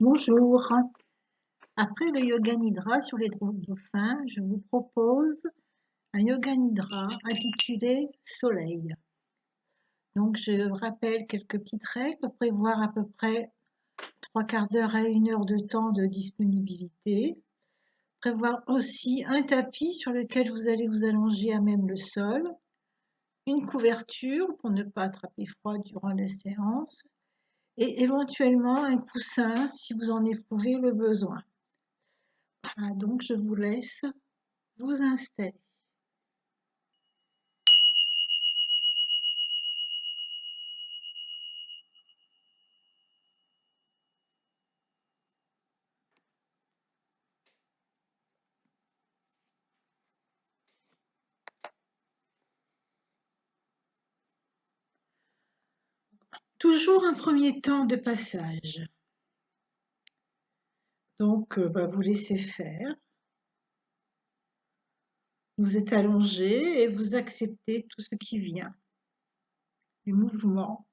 Bonjour. Après le yoga nidra sur les dauphins, je vous propose un yoga nidra intitulé Soleil. Donc je rappelle quelques petites règles, prévoir à peu près 3/4 d'heure à 1 heure de temps de disponibilité. Prévoir aussi un tapis sur lequel vous allez vous allonger à même le sol, une couverture pour ne pas attraper froid durant la séance et éventuellement un coussin si vous en éprouvez le besoin. Voilà, donc je vous laisse vous installer. Toujours un premier temps de passage. Donc, vous laissez faire. Vous êtes allongé et vous acceptez tout ce qui vient. Les mouvements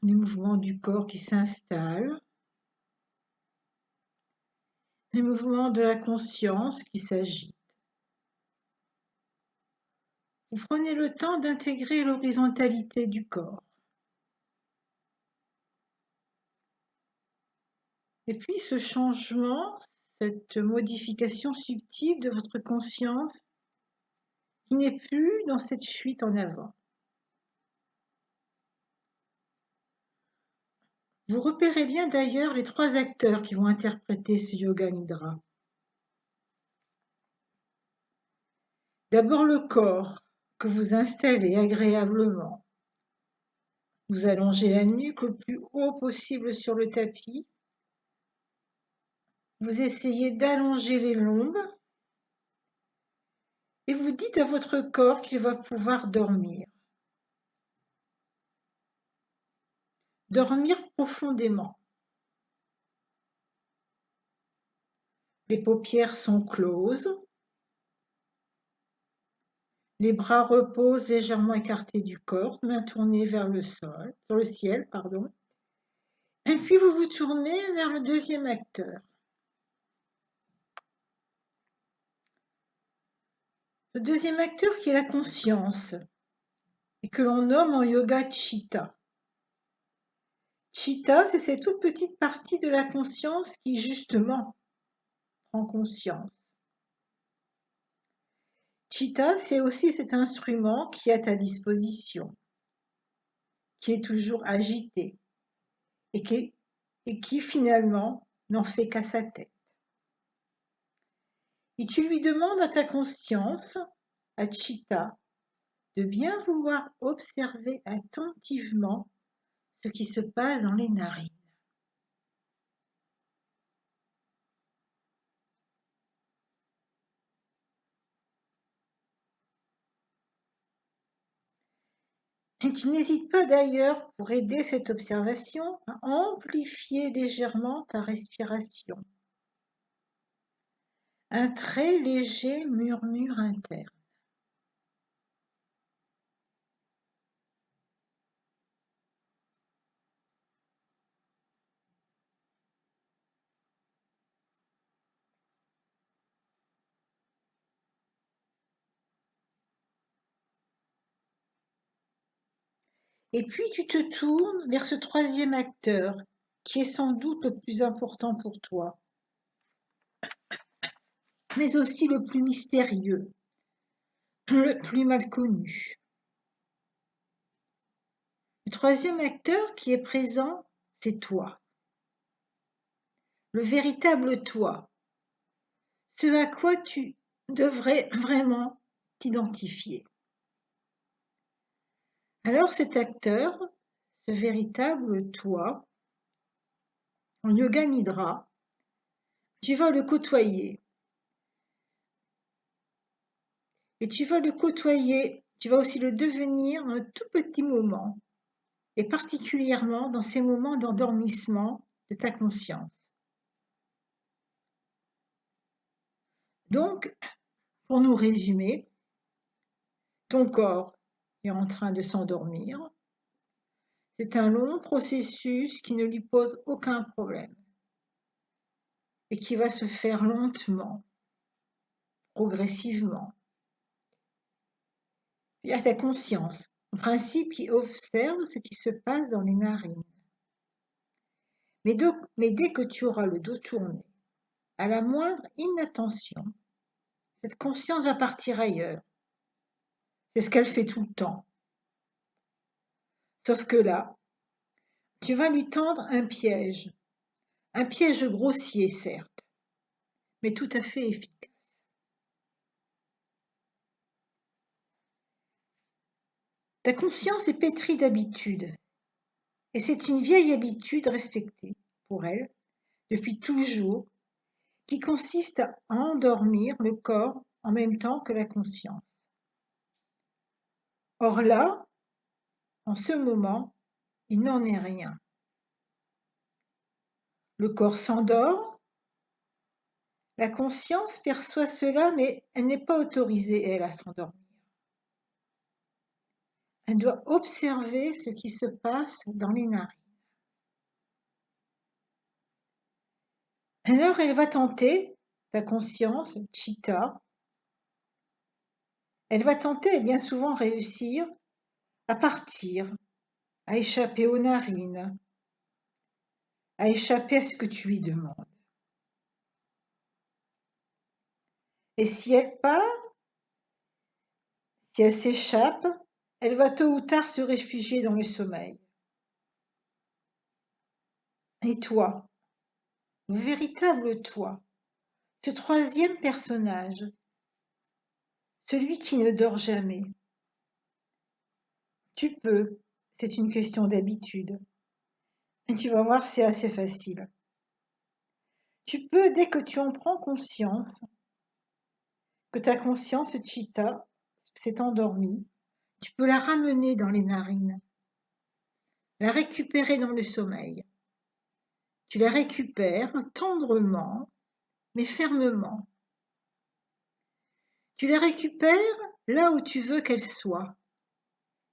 du corps qui s'installent, les mouvements de la conscience qui s'agitent. Vous prenez le temps d'intégrer l'horizontalité du corps. Et puis ce changement, cette modification subtile de votre conscience qui n'est plus dans cette fuite en avant. Vous repérez bien d'ailleurs les 3 acteurs qui vont interpréter ce yoga nidra. D'abord le corps que vous installez agréablement. Vous allongez la nuque le plus haut possible sur le tapis. Vous essayez d'allonger les lombes et vous dites à votre corps qu'il va pouvoir dormir. Dormir profondément. Les paupières sont closes. Les bras reposent légèrement écartés du corps, mains tournées vers le sol, sur le ciel, pardon. Et puis vous vous tournez vers le deuxième acteur. Le deuxième acteur qui est la conscience et que l'on nomme en yoga Chitta. Chitta, c'est cette toute petite partie de la conscience qui justement prend conscience. Chitta, c'est aussi cet instrument qui est à ta disposition, qui est toujours agité et qui finalement n'en fait qu'à sa tête. Et tu lui demandes à ta conscience, à Chitta, de bien vouloir observer attentivement ce qui se passe dans les narines. Et tu n'hésites pas d'ailleurs, pour aider cette observation, à amplifier légèrement ta respiration. Un très léger murmure interne. Et puis tu te tournes vers ce troisième acteur, qui est sans doute le plus important pour toi, mais aussi le plus mystérieux, le plus mal connu. Le troisième acteur qui est présent, c'est toi. Le véritable toi. Ce à quoi tu devrais vraiment t'identifier. Alors cet acteur, ce véritable toi, en yoga nidra, tu vas le côtoyer. Et tu vas le côtoyer, tu vas aussi le devenir un tout petit moment, et particulièrement dans ces moments d'endormissement de ta conscience. Donc, pour nous résumer, ton corps est en train de s'endormir. C'est un long processus qui ne lui pose aucun problème et qui va se faire lentement, progressivement. Il y a ta conscience, en principe, qui observe ce qui se passe dans les narines. Mais dès que tu auras le dos tourné, à la moindre inattention, cette conscience va partir ailleurs. C'est ce qu'elle fait tout le temps. Sauf que là, tu vas lui tendre un piège grossier certes, mais tout à fait efficace. Ta conscience est pétrie d'habitude, et c'est une vieille habitude respectée pour elle depuis toujours, qui consiste à endormir le corps en même temps que la conscience. Or là, en ce moment, il n'en est rien. Le corps s'endort, la conscience perçoit cela, mais elle n'est pas autorisée, elle, à s'endormir. Elle doit observer ce qui se passe dans les narines. Alors elle va tenter, ta conscience, Chitta, elle va tenter et bien souvent réussir à partir, à échapper aux narines, à échapper à ce que tu lui demandes. Et si elle part, si elle s'échappe, elle va tôt ou tard se réfugier dans le sommeil. Et toi, le véritable toi, ce troisième personnage, celui qui ne dort jamais, tu peux, c'est une question d'habitude. Et tu vas voir, c'est assez facile. Tu peux, dès que tu en prends conscience, que ta conscience Chitta s'est endormie, tu peux la ramener dans les narines, la récupérer dans le sommeil. Tu la récupères tendrement, mais fermement. Tu la récupères là où tu veux qu'elle soit.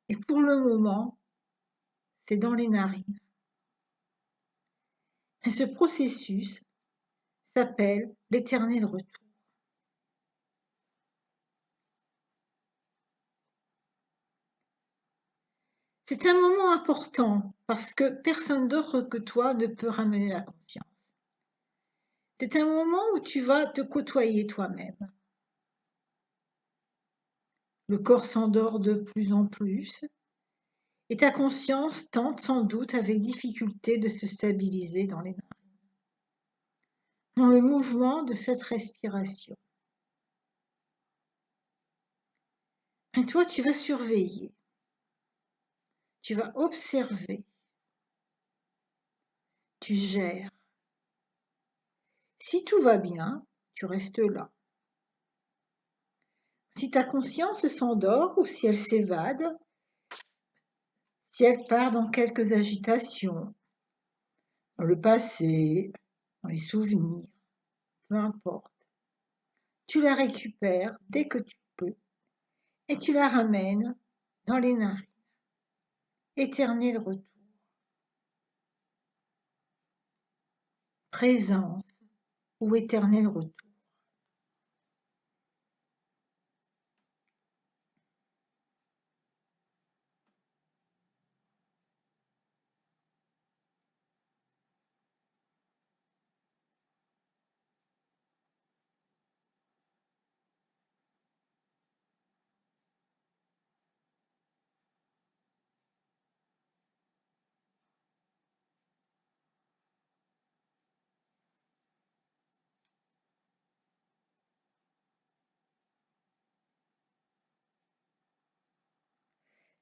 Et pour le moment, c'est dans les narines. Et ce processus s'appelle l'éternel retour. C'est un moment important parce que personne d'autre que toi ne peut ramener la conscience. C'est un moment où tu vas te côtoyer toi-même. Le corps s'endort de plus en plus et ta conscience tente sans doute avec difficulté de se stabiliser dans les narines, dans le mouvement de cette respiration. Et toi, tu vas surveiller, tu vas observer, tu gères. Si tout va bien, tu restes là. Si ta conscience s'endort ou si elle s'évade, si elle part dans quelques agitations, dans le passé, dans les souvenirs, peu importe, tu la récupères dès que tu peux et tu la ramènes dans les narines. Éternel retour. Présence ou éternel retour.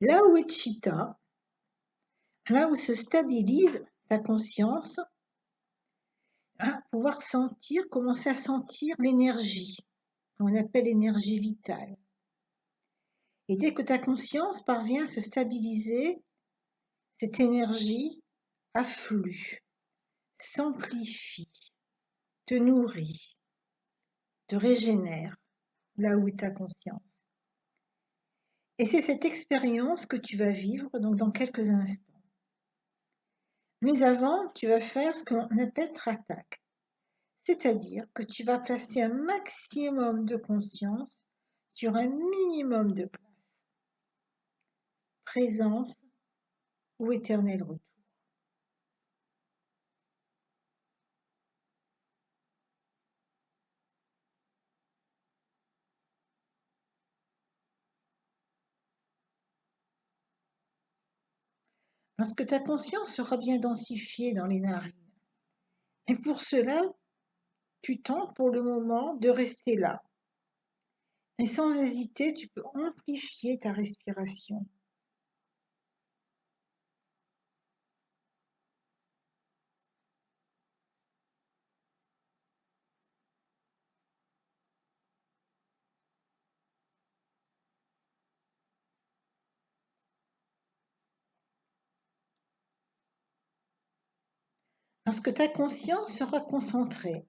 Là où est Chitta, là où se stabilise ta conscience, pouvoir sentir, commencer à sentir l'énergie, qu'on appelle l'énergie vitale. Et dès que ta conscience parvient à se stabiliser, cette énergie afflue, s'amplifie, te nourrit, te régénère là où est ta conscience. Et c'est cette expérience que tu vas vivre donc dans quelques instants. Mais avant, tu vas faire ce qu'on appelle tratak, c'est-à-dire que tu vas placer un maximum de conscience sur un minimum de place. Présence ou éternel retour. Lorsque ta conscience sera bien densifiée dans les narines, et pour cela, tu tentes pour le moment de rester là. Et sans hésiter, tu peux amplifier ta respiration. Lorsque ta conscience sera concentrée,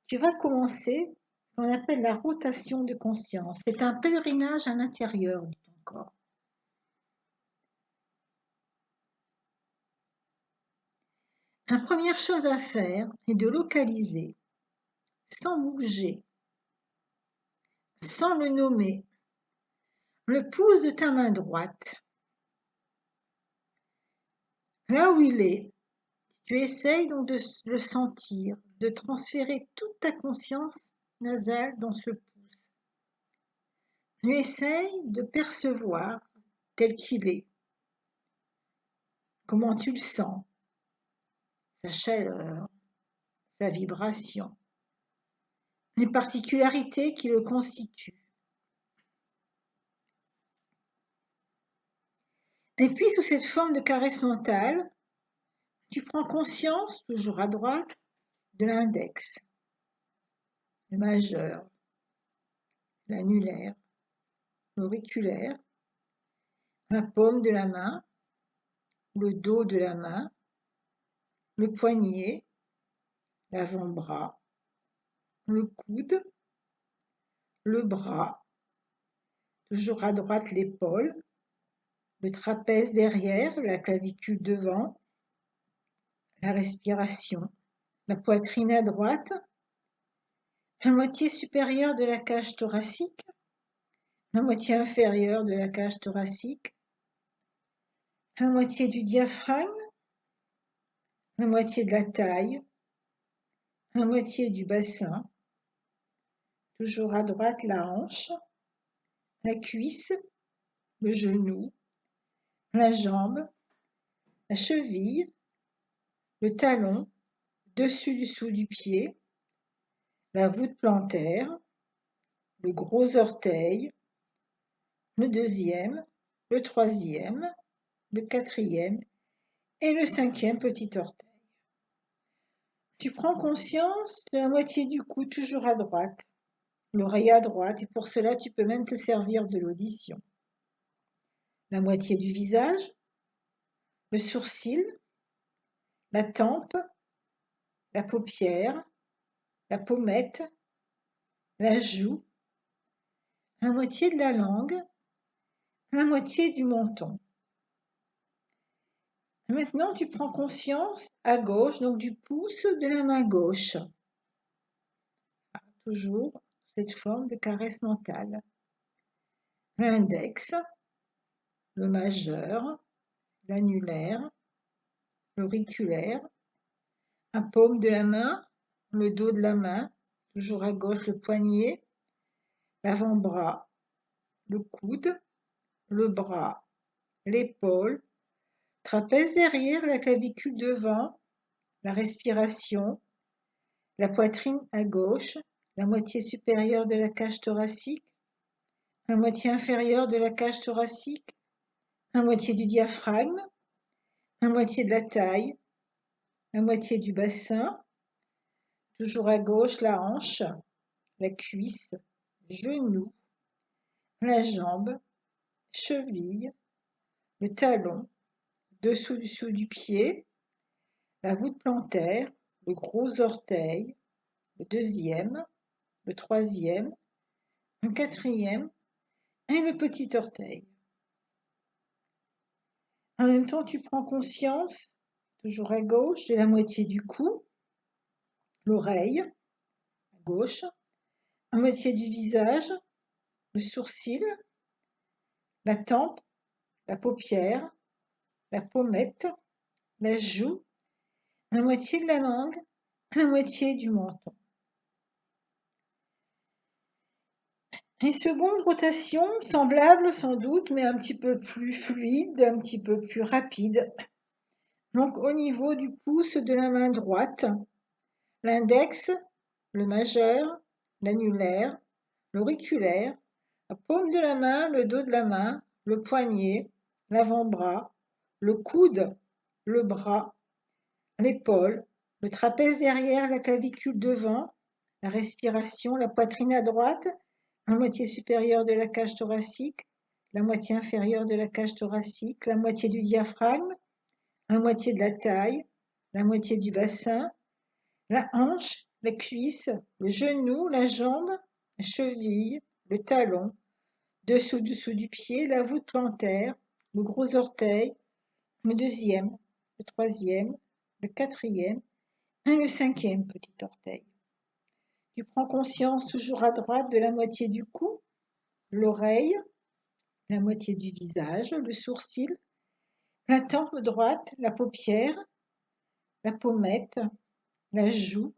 tu vas commencer ce qu'on appelle la rotation de conscience. C'est un pèlerinage à l'intérieur de ton corps. La première chose à faire est de localiser, sans bouger, sans le nommer, le pouce de ta main droite. Là où il est, tu essayes donc de le sentir, de transférer toute ta conscience nasale dans ce pouce. Tu essayes de percevoir tel qu'il est, comment tu le sens, sa chaleur, sa vibration, les particularités qui le constituent. Et puis sous cette forme de caresse mentale, tu prends conscience, toujours à droite, de l'index, le majeur, l'annulaire, l'auriculaire, la paume de la main, le dos de la main, le poignet, l'avant-bras, le coude, le bras, toujours à droite l'épaule, le trapèze derrière, la clavicule devant, la respiration, la poitrine à droite, la moitié supérieure de la cage thoracique, la moitié inférieure de la cage thoracique, la moitié du diaphragme, la moitié de la taille, la moitié du bassin, toujours à droite la hanche, la cuisse, le genou, la jambe, la cheville, le talon, dessus-dessous du pied, la voûte plantaire, le gros orteil, le deuxième, le troisième, le quatrième et le cinquième petit orteil. Tu prends conscience de la moitié du cou, toujours à droite, l'oreille à droite, et pour cela tu peux même te servir de l'audition. La moitié du visage, le sourcil, la tempe, la paupière, la pommette, la joue, la moitié de la langue, la moitié du menton. Maintenant, tu prends conscience à gauche, donc du pouce de la main gauche. Toujours cette forme de caresse mentale. L'index, le majeur, l'annulaire, l'auriculaire, la paume de la main, le dos de la main, toujours à gauche le poignet, l'avant-bras, le coude, le bras, l'épaule, trapèze derrière, la clavicule devant, la respiration, la poitrine à gauche, la moitié supérieure de la cage thoracique, la moitié inférieure de la cage thoracique, la moitié du diaphragme, la moitié de la taille, la moitié du bassin, toujours à gauche la hanche, la cuisse, genou, la jambe, cheville, le talon, dessous du pied, la voûte plantaire, le gros orteil, le deuxième, le troisième, le quatrième et le petit orteil. En même temps, tu prends conscience, toujours à gauche, de la moitié du cou, l'oreille, à gauche, la moitié du visage, le sourcil, la tempe, la paupière, la pommette, la joue, la moitié de la langue, la moitié du menton. Une seconde rotation, semblable sans doute, mais un petit peu plus fluide, un petit peu plus rapide. Donc au niveau du pouce de la main droite, l'index, le majeur, l'annulaire, l'auriculaire, la paume de la main, le dos de la main, le poignet, l'avant-bras, le coude, le bras, l'épaule, le trapèze derrière, la clavicule devant, la respiration, la poitrine à droite, la moitié supérieure de la cage thoracique, la moitié inférieure de la cage thoracique, la moitié du diaphragme, la moitié de la taille, la moitié du bassin, la hanche, la cuisse, le genou, la jambe, la cheville, le talon, dessous du pied, la voûte plantaire, le gros orteil, le deuxième, le troisième, le quatrième et le cinquième petit orteil. Tu prends conscience toujours à droite de la moitié du cou, l'oreille, la moitié du visage, le sourcil, la tempe droite, la paupière, la pommette, la joue,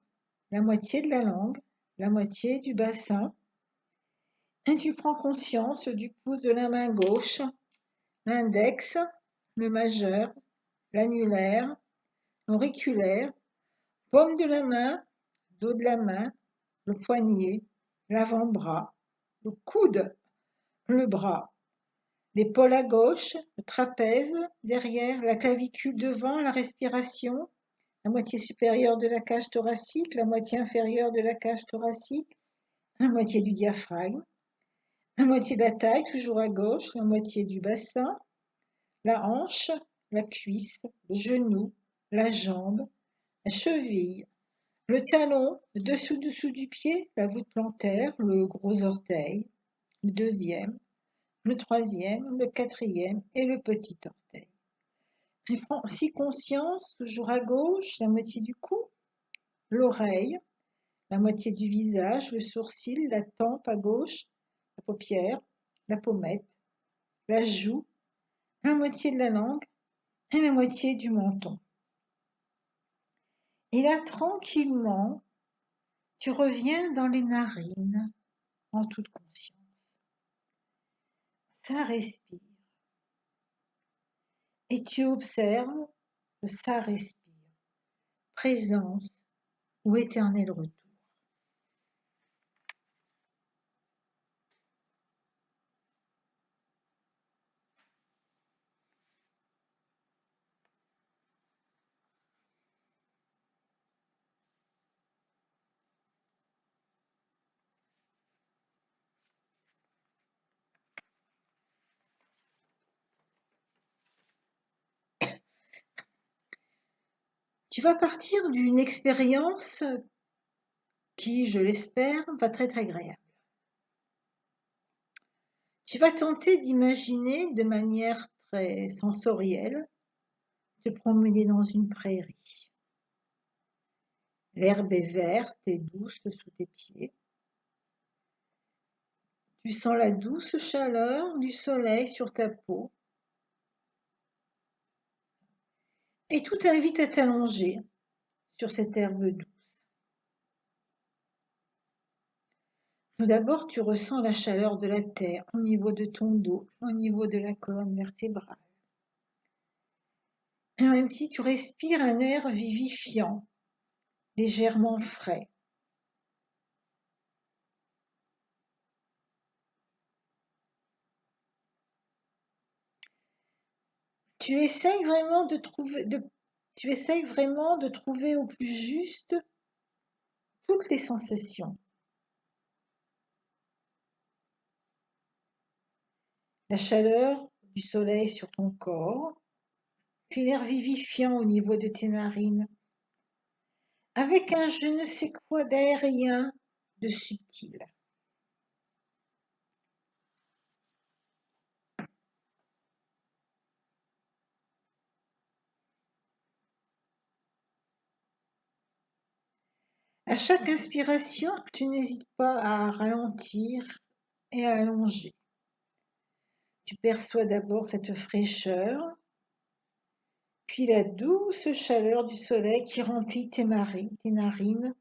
la moitié de la langue, la moitié du bassin. Et tu prends conscience du pouce de la main gauche, l'index, le majeur, l'annulaire, l'auriculaire, paume de la main, dos de la main, le poignet, l'avant-bras, le coude, le bras, l'épaule à gauche, le trapèze, derrière, la clavicule devant, la respiration, la moitié supérieure de la cage thoracique, la moitié inférieure de la cage thoracique, la moitié du diaphragme, la moitié de la taille, toujours à gauche, la moitié du bassin, la hanche, la cuisse, le genou, la jambe, la cheville, le talon, le dessous du pied, la voûte plantaire, le gros orteil, le deuxième, le troisième, le quatrième et le petit orteil. Je prends aussi conscience, toujours à gauche, la moitié du cou, l'oreille, la moitié du visage, le sourcil, la tempe à gauche, la paupière, la pommette, la joue, la moitié de la langue et la moitié du menton. Et là, tranquillement, tu reviens dans les narines en toute conscience. Ça respire. Et tu observes que ça respire. Présence ou éternel retour. Tu vas partir d'une expérience qui, je l'espère, va être agréable. Tu vas tenter d'imaginer de manière très sensorielle te promener dans une prairie. L'herbe est verte et douce sous tes pieds. Tu sens la douce chaleur du soleil sur ta peau. Et tout t'invite à t'allonger sur cette herbe douce. Tout d'abord, tu ressens la chaleur de la terre au niveau de ton dos, au niveau de la colonne vertébrale. Et en même temps, tu respires un air vivifiant, légèrement frais. Tu essayes vraiment de trouver au plus juste toutes les sensations. La chaleur du soleil sur ton corps, puis l'air vivifiant au niveau de tes narines, avec un je ne sais quoi d'aérien, de subtil. À chaque inspiration, tu n'hésites pas à ralentir et à allonger. Tu perçois d'abord cette fraîcheur, puis la douce chaleur du soleil qui remplit tes narines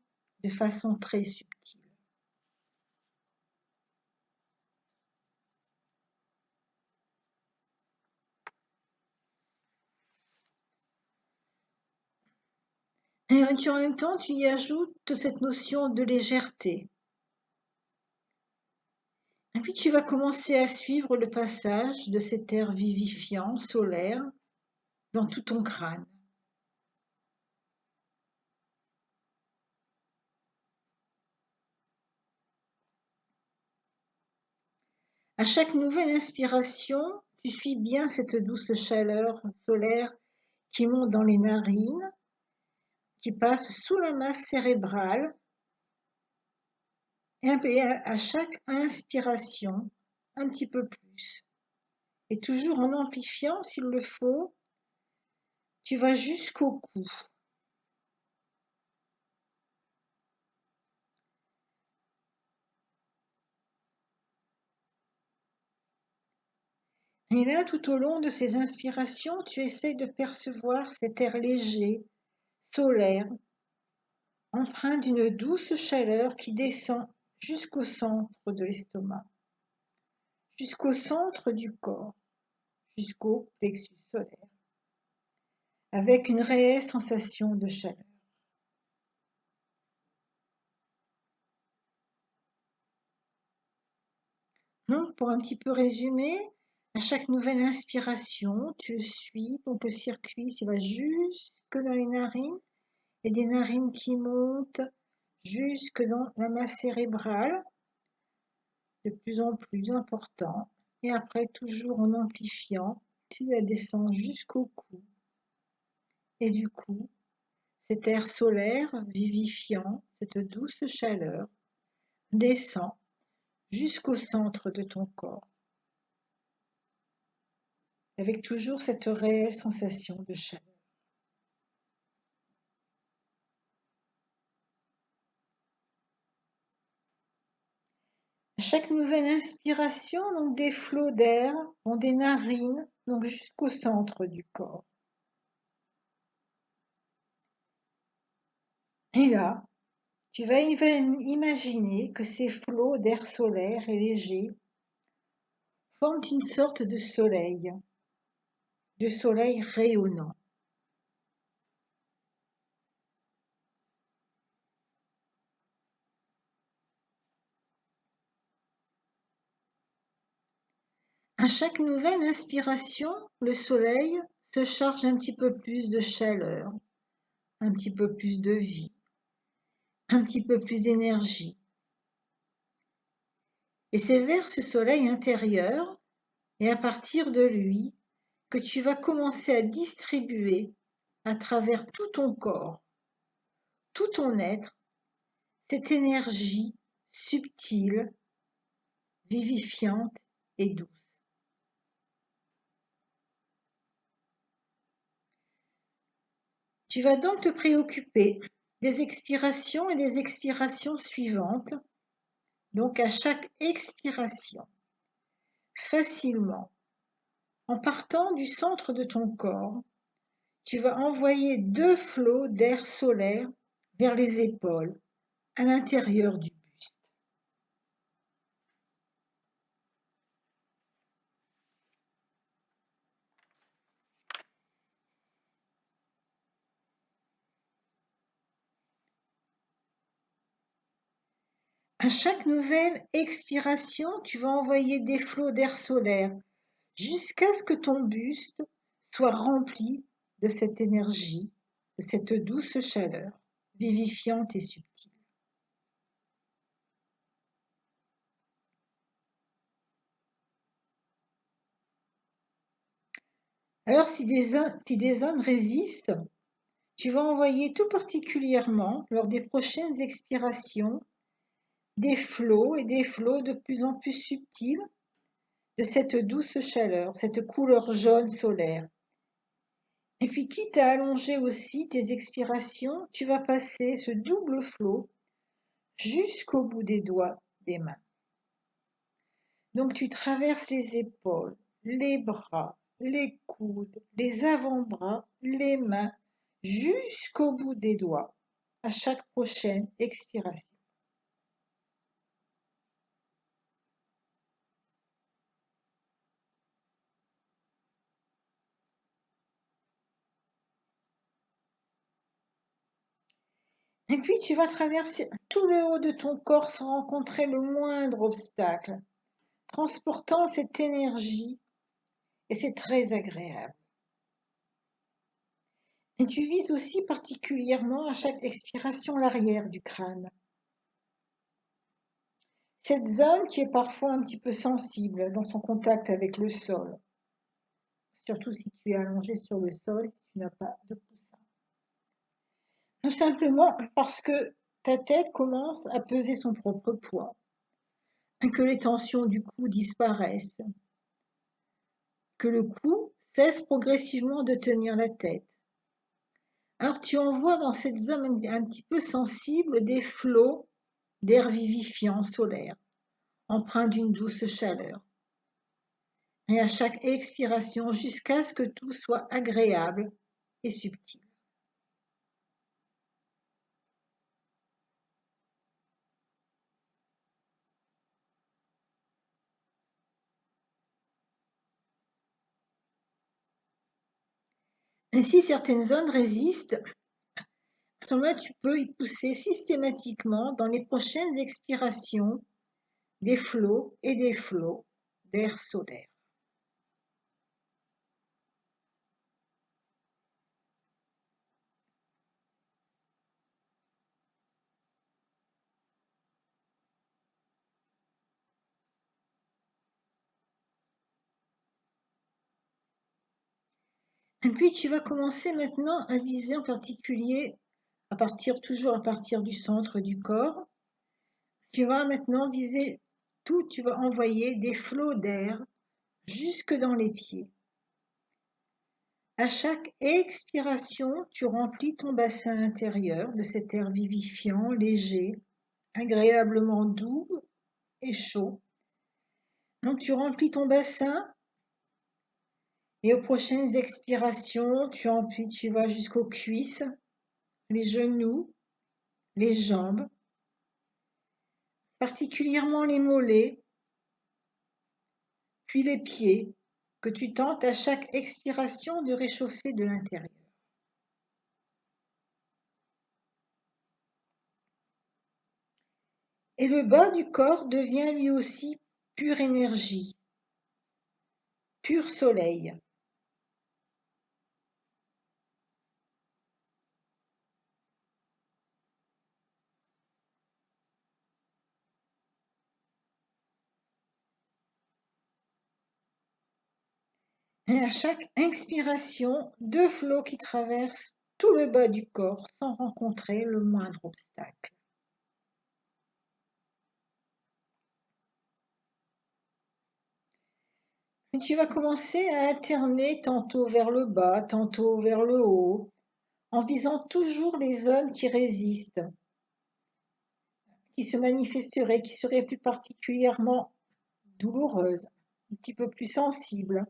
de façon très subtile. Et en même temps, tu y ajoutes cette notion de légèreté. Et puis tu vas commencer à suivre le passage de cet air vivifiant, solaire, dans tout ton crâne. À chaque nouvelle inspiration, tu suis bien cette douce chaleur solaire qui monte dans les narines, qui passe sous la masse cérébrale, et à chaque inspiration, un petit peu plus. Et toujours en amplifiant s'il le faut, tu vas jusqu'au cou. Et là, tout au long de ces inspirations, tu essayes de percevoir cet air léger, solaire, empreint d'une douce chaleur qui descend jusqu'au centre de l'estomac, jusqu'au centre du corps, jusqu'au plexus solaire, avec une réelle sensation de chaleur. Donc, pour un petit peu résumer, à chaque nouvelle inspiration, tu suis, donc le circuit s'il va jusque dans les narines, et des narines qui montent jusque dans la masse cérébrale, de plus en plus important, et après toujours en amplifiant, ça descend jusqu'au cou. Et du coup, cet air solaire vivifiant, cette douce chaleur, descend jusqu'au centre de ton corps, avec toujours cette réelle sensation de chaleur. À chaque nouvelle inspiration, donc des flots d'air vont des narines, donc jusqu'au centre du corps. Et là, tu vas imaginer que ces flots d'air solaire et léger forment une sorte de soleil rayonnant. À chaque nouvelle inspiration, le soleil se charge un petit peu plus de chaleur, un petit peu plus de vie, un petit peu plus d'énergie. Et c'est vers ce soleil intérieur et à partir de lui que tu vas commencer à distribuer à travers tout ton corps, tout ton être, cette énergie subtile, vivifiante et douce. Tu vas donc te préoccuper des expirations et des expirations suivantes, donc à chaque expiration, facilement, en partant du centre de ton corps, tu vas envoyer 2 flots d'air solaire vers les épaules, à l'intérieur du buste. À chaque nouvelle expiration, tu vas envoyer des flots d'air solaire jusqu'à ce que ton buste soit rempli de cette énergie, de cette douce chaleur, vivifiante et subtile. Alors si des zones résistent, tu vas envoyer tout particulièrement, lors des prochaines expirations, des flots et des flots de plus en plus subtils de cette douce chaleur, cette couleur jaune solaire. Et puis quitte à allonger aussi tes expirations, tu vas passer ce double flot jusqu'au bout des doigts des mains. Donc tu traverses les épaules, les bras, les coudes, les avant-bras, les mains, jusqu'au bout des doigts, à chaque prochaine expiration. Et puis tu vas traverser tout le haut de ton corps sans rencontrer le moindre obstacle, transportant cette énergie, et c'est très agréable. Et tu vises aussi particulièrement à chaque expiration l'arrière du crâne. Cette zone qui est parfois un petit peu sensible dans son contact avec le sol, surtout si tu es allongé sur le sol, si tu n'as pas de coussin. Tout simplement parce que ta tête commence à peser son propre poids, et que les tensions du cou disparaissent, que le cou cesse progressivement de tenir la tête. Alors tu envoies dans cette zone un petit peu sensible des flots d'air vivifiant solaire, empreints d'une douce chaleur. Et à chaque expiration jusqu'à ce que tout soit agréable et subtil. Ainsi, certaines zones résistent. À ce moment-là, tu peux y pousser systématiquement dans les prochaines expirations des flots et des flots d'air solaire. Et puis tu vas commencer maintenant à viser en particulier, toujours à partir du centre du corps, tu vas maintenant viser tout, tu vas envoyer des flots d'air jusque dans les pieds. À chaque expiration, tu remplis ton bassin intérieur de cet air vivifiant, léger, agréablement doux et chaud. Donc tu remplis ton bassin et aux prochaines expirations, tu vas jusqu'aux cuisses, les genoux, les jambes, particulièrement les mollets, puis les pieds, que tu tentes à chaque expiration de réchauffer de l'intérieur. Et le bas du corps devient lui aussi pure énergie, pur soleil. Et à chaque inspiration, deux flots qui traversent tout le bas du corps sans rencontrer le moindre obstacle. Et tu vas commencer à alterner tantôt vers le bas, tantôt vers le haut, en visant toujours les zones qui résistent, qui se manifesteraient, qui seraient plus particulièrement douloureuses, un petit peu plus sensibles.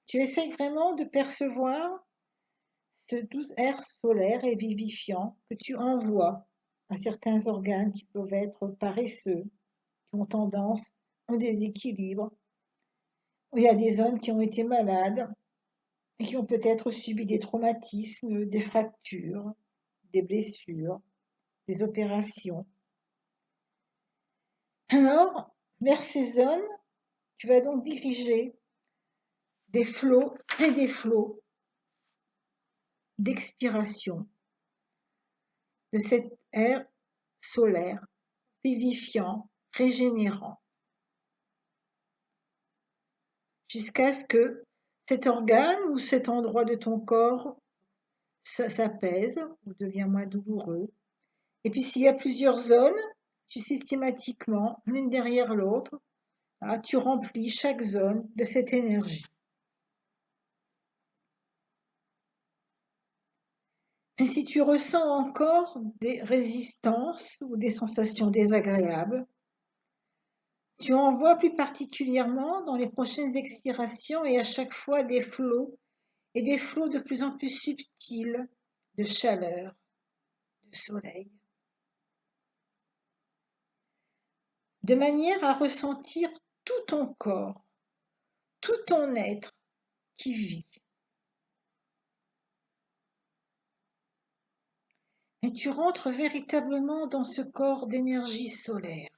Tu essayes vraiment de percevoir ce doux air solaire et vivifiant que tu envoies à certains organes qui peuvent être paresseux, qui ont tendance au déséquilibre, où il y a des zones qui ont été malades et qui ont peut-être subi des traumatismes, des fractures, des blessures, des opérations. Alors, vers ces zones, tu vas donc diriger des flots et des flots d'expiration de cet air solaire, vivifiant, régénérant, jusqu'à ce que cet organe ou cet endroit de ton corps s'apaise ou devient moins douloureux. Et puis s'il y a plusieurs zones, tu systématiquement, l'une derrière l'autre, tu remplis chaque zone de cette énergie. Et si tu ressens encore des résistances ou des sensations désagréables, tu envoies plus particulièrement dans les prochaines expirations et à chaque fois des flots, et des flots de plus en plus subtils de chaleur, de soleil, de manière à ressentir tout ton corps, tout ton être qui vit. Et tu rentres véritablement dans ce corps d'énergie solaire,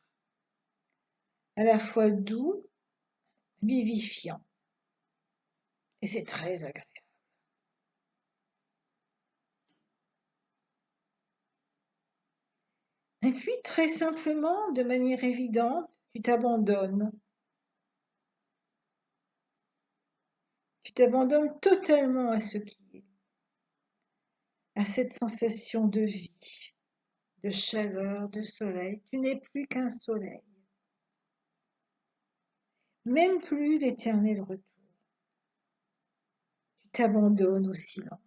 à la fois doux, vivifiant, et c'est très agréable. Et puis, très simplement, de manière évidente, tu t'abandonnes. Tu t'abandonnes totalement à ce qui est, à cette sensation de vie, de chaleur, de soleil. Tu n'es plus qu'un soleil, même plus l'éternel retour. Tu t'abandonnes au silence.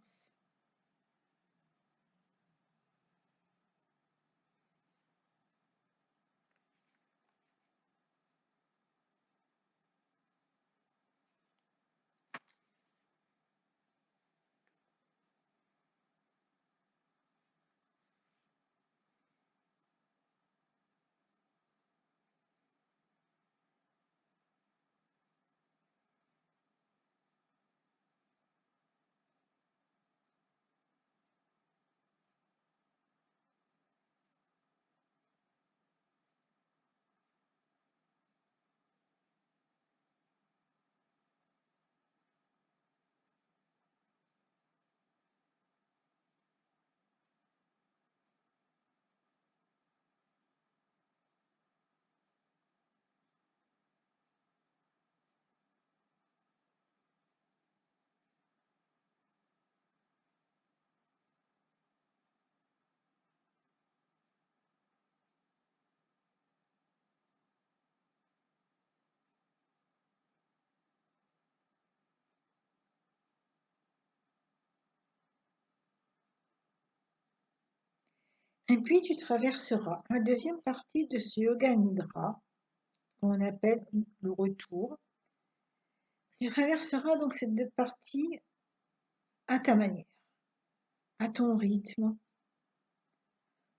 Et puis tu traverseras la deuxième partie de ce yoga nidra, qu'on appelle le retour. Tu traverseras donc cette deux parties à ta manière, à ton rythme,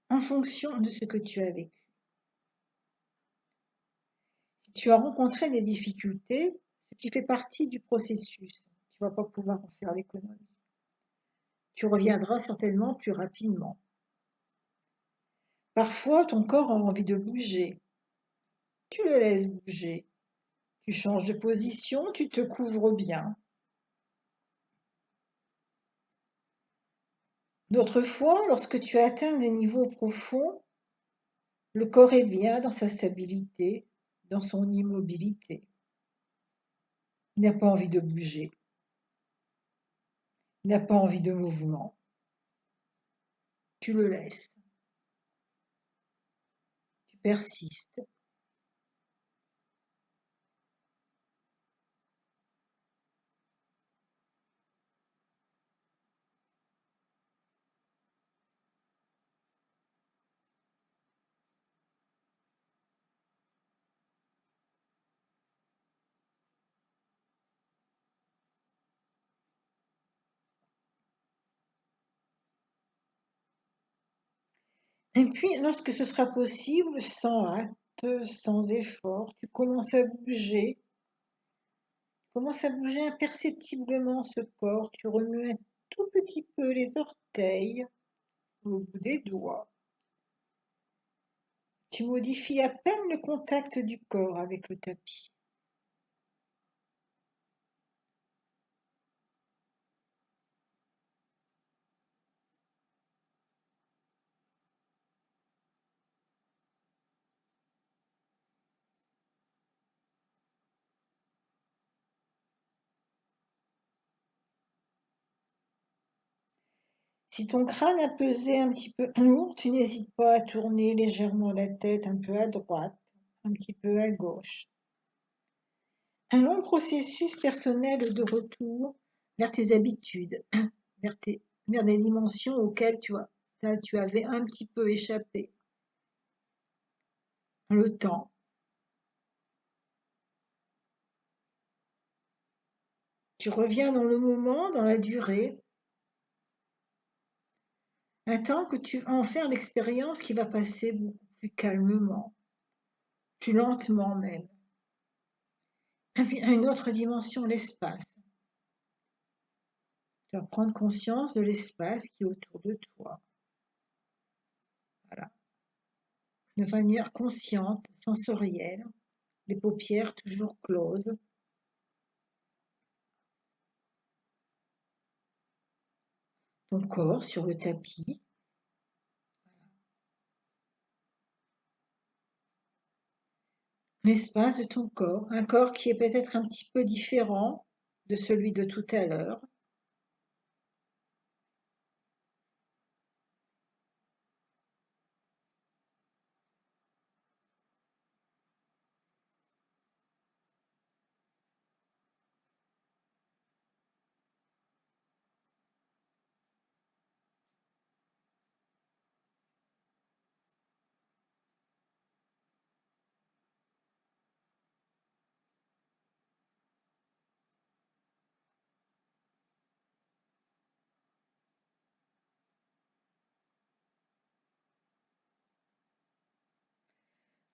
en fonction de ce que tu as vécu. Si tu as rencontré des difficultés, ce qui fait partie du processus, tu ne vas pas pouvoir en faire l'économie. Tu reviendras certainement plus rapidement. Parfois, ton corps a envie de bouger. Tu le laisses bouger. Tu changes de position, tu te couvres bien. D'autres fois, lorsque tu atteins des niveaux profonds, le corps est bien dans sa stabilité, dans son immobilité. Il n'a pas envie de bouger. Il n'a pas envie de mouvement. Tu le laisses. Tu persistes. Et puis, lorsque ce sera possible, sans hâte, sans effort, tu commences à bouger imperceptiblement ce corps. Tu remues un tout petit peu les orteils au bout des doigts. Tu modifies à peine le contact du corps avec le tapis. Si ton crâne a pesé un petit peu lourd, tu n'hésites pas à tourner légèrement la tête un peu à droite, un petit peu à gauche. Un long processus personnel de retour vers tes habitudes, vers tes vers des dimensions auxquelles tu avais un petit peu échappé. Le temps. Tu reviens dans le moment, dans la durée, un temps que tu vas en faire l'expérience qui va passer beaucoup plus calmement, plus lentement même. Et puis à une autre dimension, l'espace. Tu vas prendre conscience de l'espace qui est autour de toi. Voilà. De manière consciente, sensorielle, les paupières toujours closes. Ton corps sur le tapis. L'espace de ton corps, un corps qui est peut-être un petit peu différent de celui de tout à l'heure.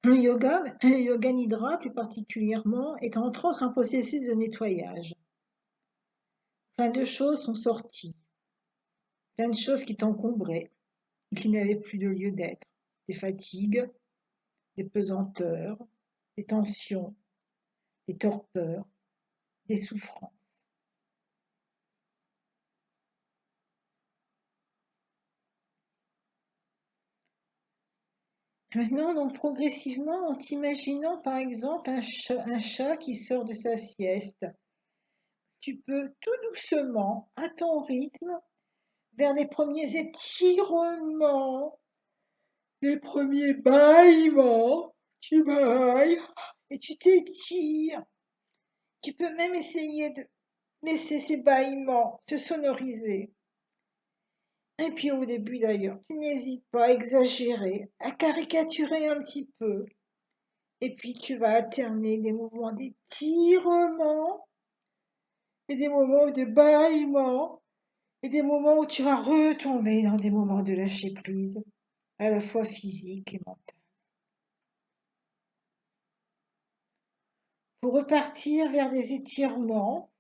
Le yoga nidra plus particulièrement, est entre autres un processus de nettoyage. Plein de choses sont sorties, plein de choses qui t'encombraient, qui n'avaient plus de lieu d'être. Des fatigues, des pesanteurs, des tensions, des torpeurs, des souffrances. Maintenant, donc progressivement, en t'imaginant par exemple un chat qui sort de sa sieste, tu peux tout doucement, à ton rythme, vers les premiers étirements, les premiers bâillements, tu bâilles et tu t'étires. Tu peux même essayer de laisser ces bâillements se sonoriser. Et puis au début d'ailleurs, tu n'hésites pas à exagérer, à caricaturer un petit peu. Et puis tu vas alterner des mouvements d'étirement et des moments de bâillement et des moments où tu vas retomber dans des moments de lâcher prise, à la fois physique et mental. Pour repartir vers des étirements,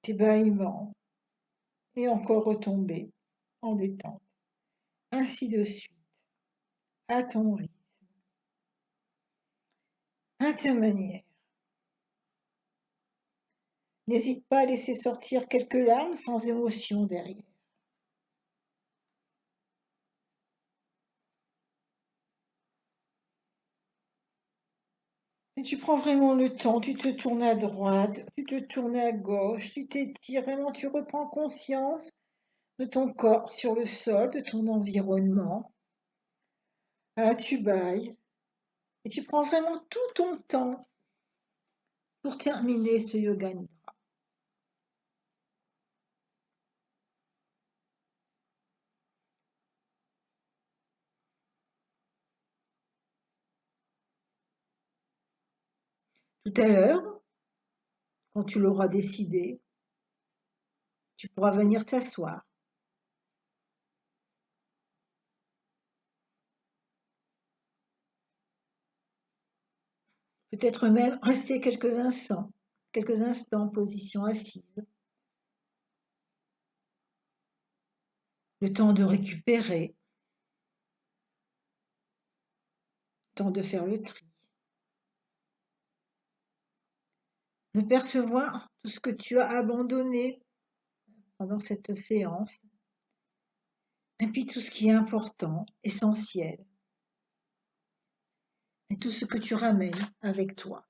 des bâillements et encore retomber en détente. Ainsi de suite, à ton rythme, à ta manière. N'hésite pas à laisser sortir quelques larmes sans émotion derrière. Et tu prends vraiment le temps, tu te tournes à droite, tu te tournes à gauche, tu t'étires, vraiment tu reprends conscience de ton corps sur le sol, de ton environnement. Là, tu bailles et tu prends vraiment tout ton temps pour terminer ce yoga nidra. Tout à l'heure, quand tu l'auras décidé, tu pourras venir t'asseoir. Peut-être même rester quelques instants en position assise. Le temps de récupérer, le temps de faire le tri. De percevoir tout ce que tu as abandonné pendant cette séance. Et puis tout ce qui est important, essentiel. Et tout ce que tu ramènes avec toi.